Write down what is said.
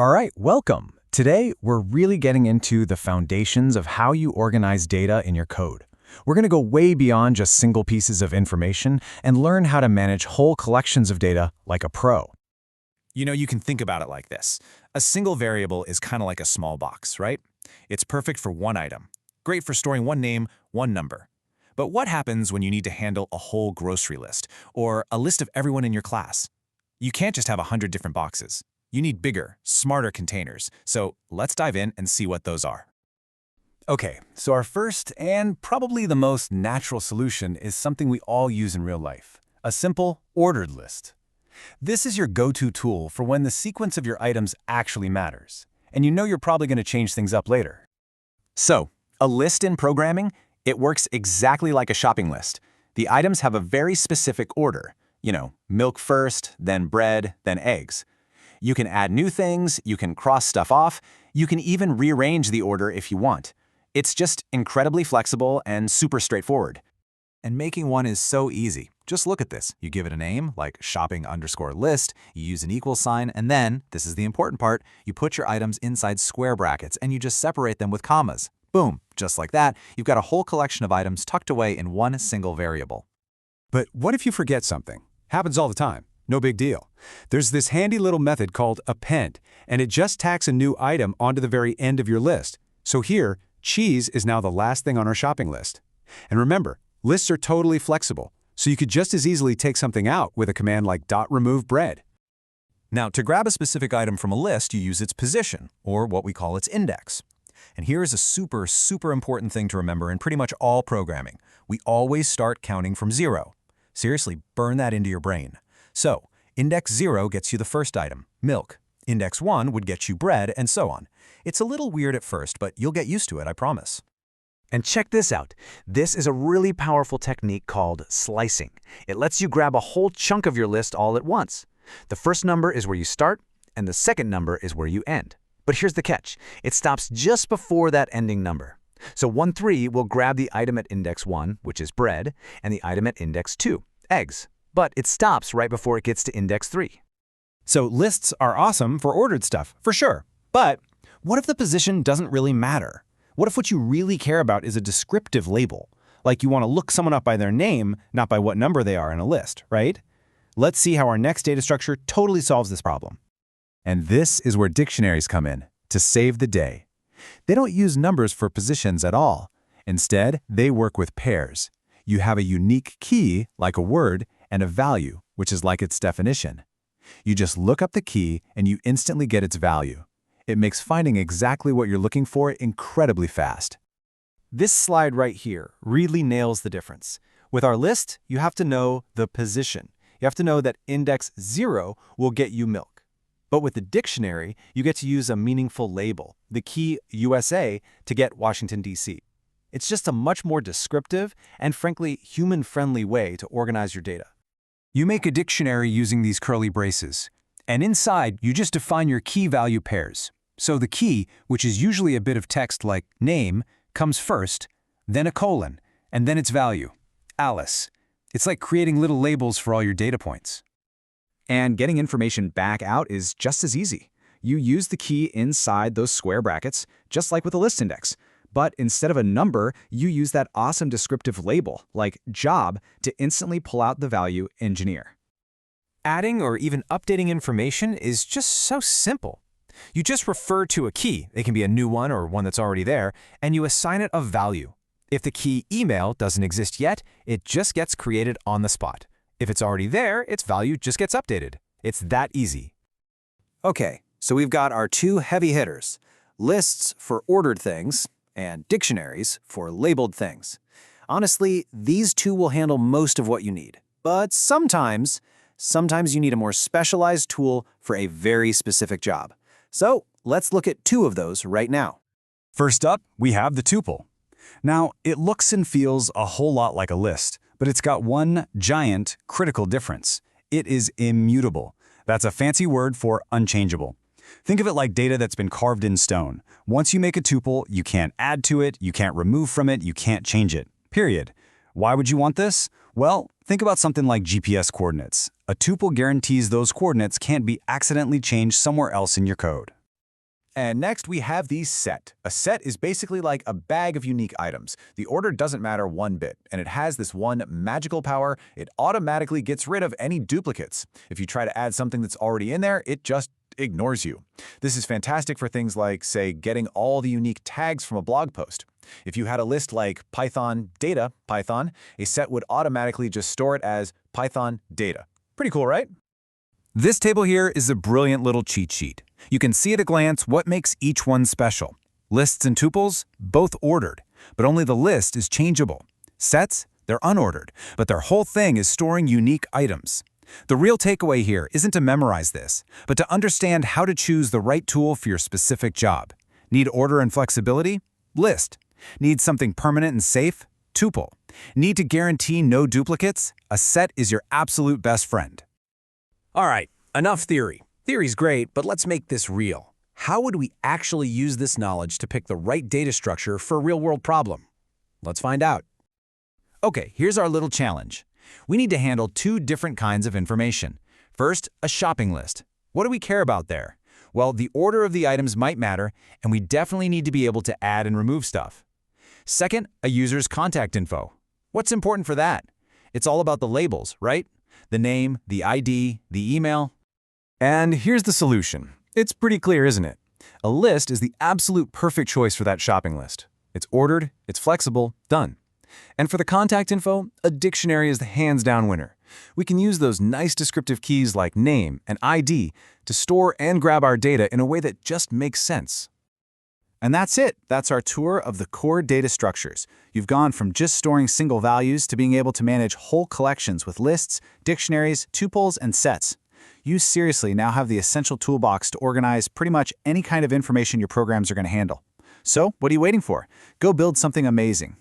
All right, welcome. Today, we're really getting into the foundations of how you organize data in your code. We're going to go way beyond just single pieces of information and learn how to manage whole collections of data like a pro. You can think about it like this. A single variable is kind of like a small box, right? It's perfect for one item. Great for storing one name, one number. But what happens when you need to handle a whole grocery list or a list of everyone in your class? You can't just have 100 different boxes. You need bigger, smarter containers. So let's dive in and see what those are. Okay, so our first and probably the most natural solution is something we all use in real life, a simple ordered list. This is your go-to tool for when the sequence of your items actually matters, and you know you're probably going to change things up later. So, a list in programming, it works exactly like a shopping list. The items have a very specific order. Milk first, then bread, then eggs. You can add new things, you can cross stuff off, you can even rearrange the order if you want. It's just incredibly flexible and super straightforward. And making one is so easy. Just look at this. You give it a name, like shopping_list, you use an equal sign, and then, this is the important part, you put your items inside square brackets and you just separate them with commas. Boom, just like that, you've got a whole collection of items tucked away in one single variable. But what if you forget something? Happens all the time. No big deal. There's this handy little method called append, and it just tacks a new item onto the very end of your list. So here, cheese is now the last thing on our shopping list. And remember, lists are totally flexible, so you could just as easily take something out with a command like .remove bread. Now, to grab a specific item from a list, you use its position, or what we call its index. And here is a super, super important thing to remember in pretty much all programming. We always start counting from 0. Seriously, burn that into your brain. So, index 0 gets you the first item, milk. Index 1 would get you bread, and so on. It's a little weird at first, but you'll get used to it, I promise. And check this out. This is a really powerful technique called slicing. It lets you grab a whole chunk of your list all at once. The first number is where you start, and the second number is where you end. But here's the catch. It stops just before that ending number. So 1-3 will grab the item at index 1, which is bread, and the item at index 2, eggs. But it stops right before it gets to index 3. So lists are awesome for ordered stuff, for sure. But what if the position doesn't really matter? What if what you really care about is a descriptive label? Like you want to look someone up by their name, not by what number they are in a list, right? Let's see how our next data structure totally solves this problem. And this is where dictionaries come in, to save the day. They don't use numbers for positions at all. Instead, they work with pairs. You have a unique key, like a word, and a value, which is like its definition. You just look up the key and you instantly get its value. It makes finding exactly what you're looking for incredibly fast. This slide right here really nails the difference. With our list, you have to know the position. You have to know that index 0 will get you milk. But with the dictionary, you get to use a meaningful label, the key USA, to get Washington, D.C. It's just a much more descriptive and, frankly, human-friendly way to organize your data. You make a dictionary using these curly braces, and inside you just define your key value pairs. So the key, which is usually a bit of text like name, comes first, then a colon, and then its value, Alice. It's like creating little labels for all your data points. And getting information back out is just as easy. You use the key inside those square brackets, just like with a list index. But instead of a number, you use that awesome descriptive label, like job, to instantly pull out the value engineer. Adding or even updating information is just so simple. You just refer to a key, it can be a new one or one that's already there, and you assign it a value. If the key email doesn't exist yet, it just gets created on the spot. If it's already there, its value just gets updated. It's that easy. Okay, so we've got our two heavy hitters, lists for ordered things, and dictionaries for labeled things. Honestly, these two will handle most of what you need. But sometimes you need a more specialized tool for a very specific job. So let's look at two of those right now. First up, we have the tuple. Now, it looks and feels a whole lot like a list, but it's got one giant critical difference. It is immutable. That's a fancy word for unchangeable. Think of it like data that's been carved in stone. Once you make a tuple, you can't add to it, you can't remove from it, you can't change it. Period. Why would you want this? Well, think about something like GPS coordinates. A tuple guarantees those coordinates can't be accidentally changed somewhere else in your code. And next we have the set. A set is basically like a bag of unique items. The order doesn't matter one bit, and it has this one magical power. It automatically gets rid of any duplicates. If you try to add something that's already in there, it just ignores you. This is fantastic for things like, say, getting all the unique tags from a blog post. If you had a list like Python data Python, a set would automatically just store it as Python data. Pretty cool, right? This table here is a brilliant little cheat sheet. You can see at a glance what makes each one special. Lists and tuples, both ordered, but only the list is changeable. Sets, they're unordered, but their whole thing is storing unique items. The real takeaway here isn't to memorize this, but to understand how to choose the right tool for your specific job. Need order and flexibility? List. Need something permanent and safe? Tuple. Need to guarantee no duplicates? A set is your absolute best friend. All right, enough theory. Theory's great, but let's make this real. How would we actually use this knowledge to pick the right data structure for a real-world problem? Let's find out. Okay, here's our little challenge. We need to handle two different kinds of information. First, a shopping list. What do we care about there? Well, the order of the items might matter, and we definitely need to be able to add and remove stuff. Second, a user's contact info. What's important for that? It's all about the labels, right? The name, the ID, the email. And here's the solution. It's pretty clear, isn't it? A list is the absolute perfect choice for that shopping list. It's ordered, it's flexible, done. And for the contact info, a dictionary is the hands-down winner. We can use those nice descriptive keys like name and ID to store and grab our data in a way that just makes sense. And that's it. That's our tour of the core data structures. You've gone from just storing single values to being able to manage whole collections with lists, dictionaries, tuples, and sets. You seriously now have the essential toolbox to organize pretty much any kind of information your programs are going to handle. So, what are you waiting for? Go build something amazing.